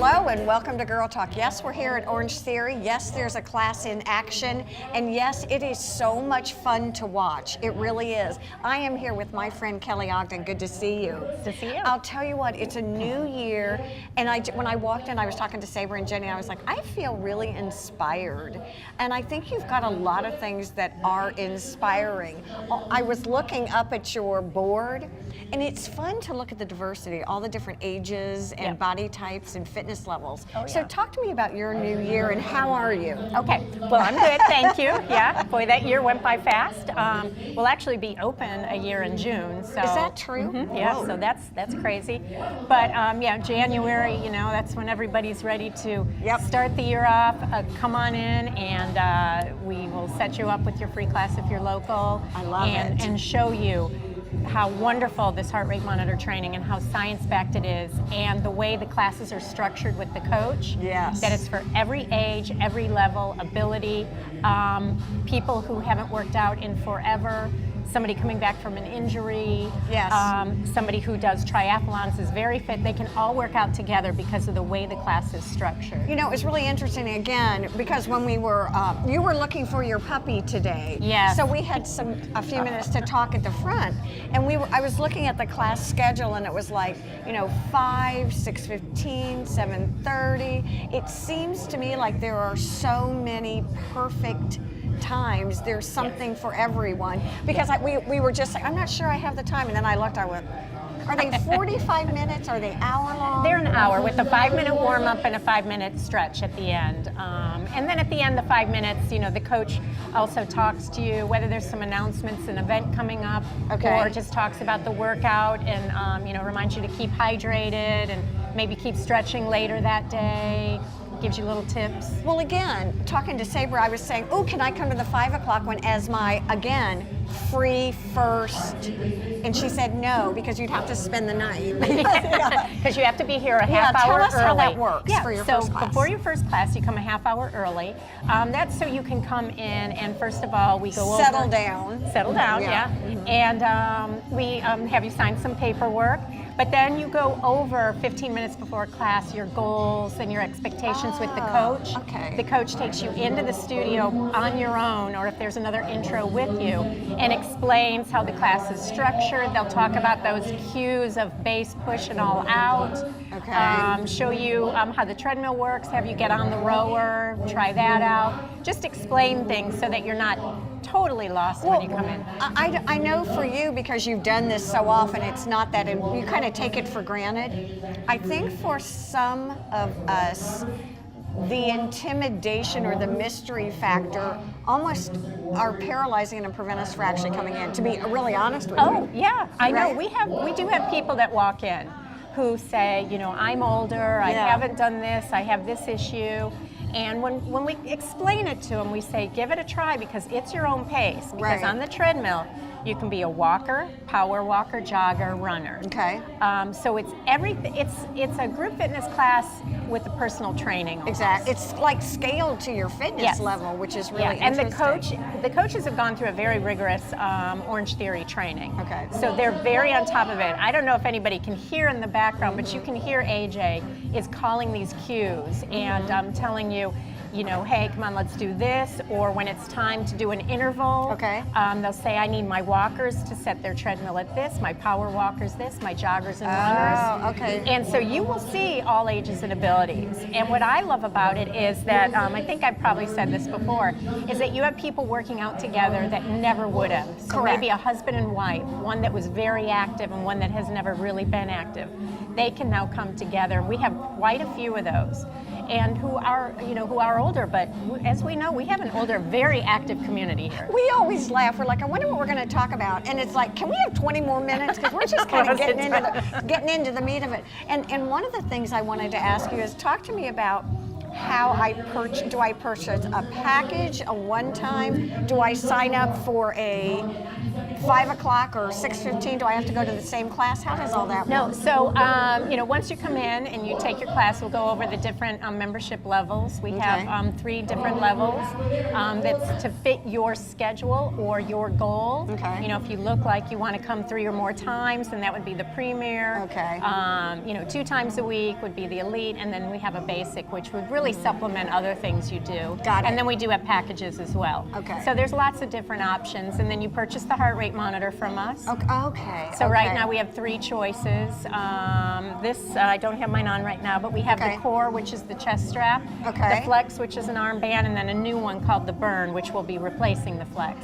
Hello and welcome to Girl Talk. Yes, we're here at Orangetheory. Yes, there's a class in action. And yes, it is so much fun to watch. It really is. I am here with my friend Kelly Ogden. Good to see you. Good to see you. I'll tell you what, it's a new year. And when I walked in, I was talking to Saber and Jenny. I was like, I feel really inspired. And I think you've got a lot of things that are inspiring. I was looking up at your board, and it's fun to look at the diversity, all the different ages and body types and fitness levels. Oh, yeah. So talk to me about your new year and how are you? Okay, well I'm good, thank you. Yeah, boy, that year went by fast. We'll actually be open a year in June. So. Is that true? Mm-hmm, yeah, so that's crazy. But yeah, January, you know, that's when everybody's ready to start the year off. Come on in and we will set you up with your free class if you're local. I love it. And show you how wonderful this heart rate monitor training and how science-backed it is, and the way the classes are structured with the coach. Yes. That it's for every age, every level, ability, people who haven't worked out in forever, somebody coming back from an injury, somebody who does triathlons is very fit. They can all work out together because of the way the class is structured. You know, it's really interesting again because when we were, you were looking for your puppy today. Yes. So we had a few minutes to talk at the front, and I was looking at the class schedule, and it was like, you know, 5, 6:15, 7:30. It seems to me like there are so many perfect times. There's something for everyone, because we were just like, I'm not sure I have the time, and then I looked, I went, are they 45 minutes? Are they hour long? They're an hour with a 5-minute warm up and a 5-minute stretch at the end. And then at the end, the 5 minutes, you know, the coach also talks to you, whether there's some announcements, an event coming up, or just talks about the workout and, you know, reminds you to keep hydrated and maybe keep stretching later that day. Gives you little tips. Well, again, talking to Saber, I was saying, oh, can I come to the 5 o'clock one as my, again, free first? And she said no, because you'd have to spend the night. Because you have to be here a half hour early. Tell us how that works for your first class. So before your first class, you come a half hour early. That's so you can come in and first of all, we go over. Settle down. Settle down, yeah. Mm-hmm. And we have you sign some paperwork. But then you go over 15 minutes before class your goals and your expectations with the coach. Okay. The coach takes you into the studio on your own, or if there's another intro with you, and explains how the class is structured. They'll talk about those cues of base, push, and all out. Okay. Show you how the treadmill works, have you get on the rower, try that out. Just explain things so that you're not totally lost when you come in. I know for you, because you've done this so often, it's not that you kind of take it for granted. I think for some of us, the intimidation or the mystery factor almost are paralyzing and prevent us from actually coming in, to be really honest with you. Oh, yeah, I know. We do have people that walk in who say, you know, I'm older, I haven't done this, I have this issue. And when we explain it to them, we say, give it a try, because it's your own pace. Because on the treadmill, you can be a walker, power walker, jogger, runner. Okay. So it's everything. It's a group fitness class with the personal training. Almost. Exactly. It's like scaled to your fitness level, which is really interesting. And the coaches have gone through a very rigorous Orangetheory training. Okay. So they're very on top of it. I don't know if anybody can hear in the background, but you can hear AJ is calling these cues and telling you, you know, hey, come on, let's do this. Or when it's time to do an interval, they'll say, I need my walkers to set their treadmill at this, my power walkers this, my joggers and runners. Oh, okay. And so you will see all ages and abilities. And what I love about it is that, I think I've probably said this before, is that you have people working out together that never would have. So maybe a husband and wife, one that was very active and one that has never really been active. They can now come together. We have quite a few of those. And who are older, but as we know, we have an older, very active community here. We always laugh. We're like, I wonder what we're going to talk about, and it's like, can we have 20 more minutes? Because we're just kind of getting into the meat of it. And one of the things I wanted to ask you is, talk to me about how do I purchase a package, a one-time? Do I sign up for a 5 o'clock or 6:15, do I have to go to the same class? How does all that work? No, so once you come in and you take your class, we'll go over the different membership levels. We have 3 different levels that's to fit your schedule or your goal. Okay. If you look like you want to come 3 or more times, then that would be the premier. Okay. 2 times a week would be the elite, and then we have a basic, which would really supplement other things you do. Got it. And then we do have packages as well. Okay. So there's lots of different options, and then you purchase the heart rate monitor from us. Okay. So right now we have 3 choices. I don't have mine on right now, but we have the core, which is the chest strap, Okay. the flex, which is an armband, and then a new one called the burn, which will be replacing the flex.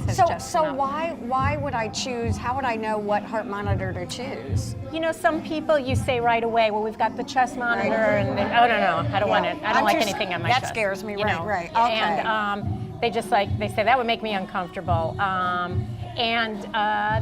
So why would I choose? How would I know what heart monitor to choose? Some people you say right away, well, we've got the chest monitor, and then, oh no, I don't want it. I don't like anything on my chest. That scares me. Right. Okay. And they say that would make me uncomfortable. And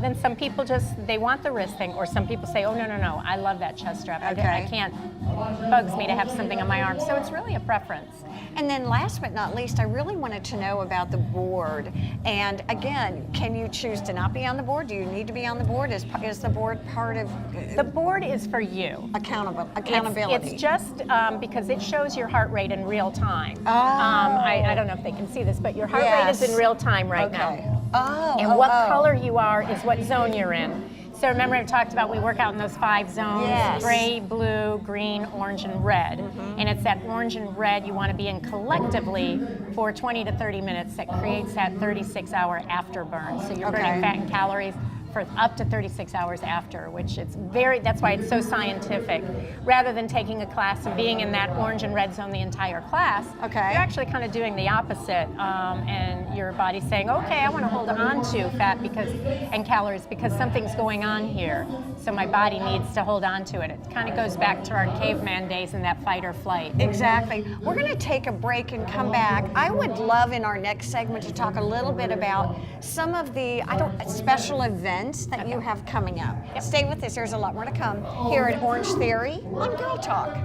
then some people they want the wrist thing, or some people say, oh, no, I love that chest strap. I can't, it bugs me to have something on my arm. So it's really a preference. And then last but not least, I really wanted to know about the board. And again, can you choose to not be on the board? Do you need to be on the board? Is the board part of? The board is for you. Accountability. It's just because it shows your heart rate in real time. Oh. I don't know if they can see this, but your heart rate is in real time right now. Oh. And what color you are is what zone you're in. So remember I talked about we work out in those 5 zones, gray, blue, green, orange, and red. And it's that orange and red you want to be in collectively for 20 to 30 minutes that creates that 36-hour afterburn. So you're burning fat and calories for up to 36 hours after, which that's why it's so scientific. Rather than taking a class and being in that orange and red zone the entire class, you're actually kind of doing the opposite, and your body's saying, okay, I want to hold on to fat and calories because something's going on here. So my body needs to hold on to it. It kind of goes back to our caveman days in that fight or flight. Exactly. We're going to take a break and come back. I would love in our next segment to talk a little bit about some of the special events that you have coming up. Stay with us. There's a lot more to come here at Orangetheory on Girl Talk.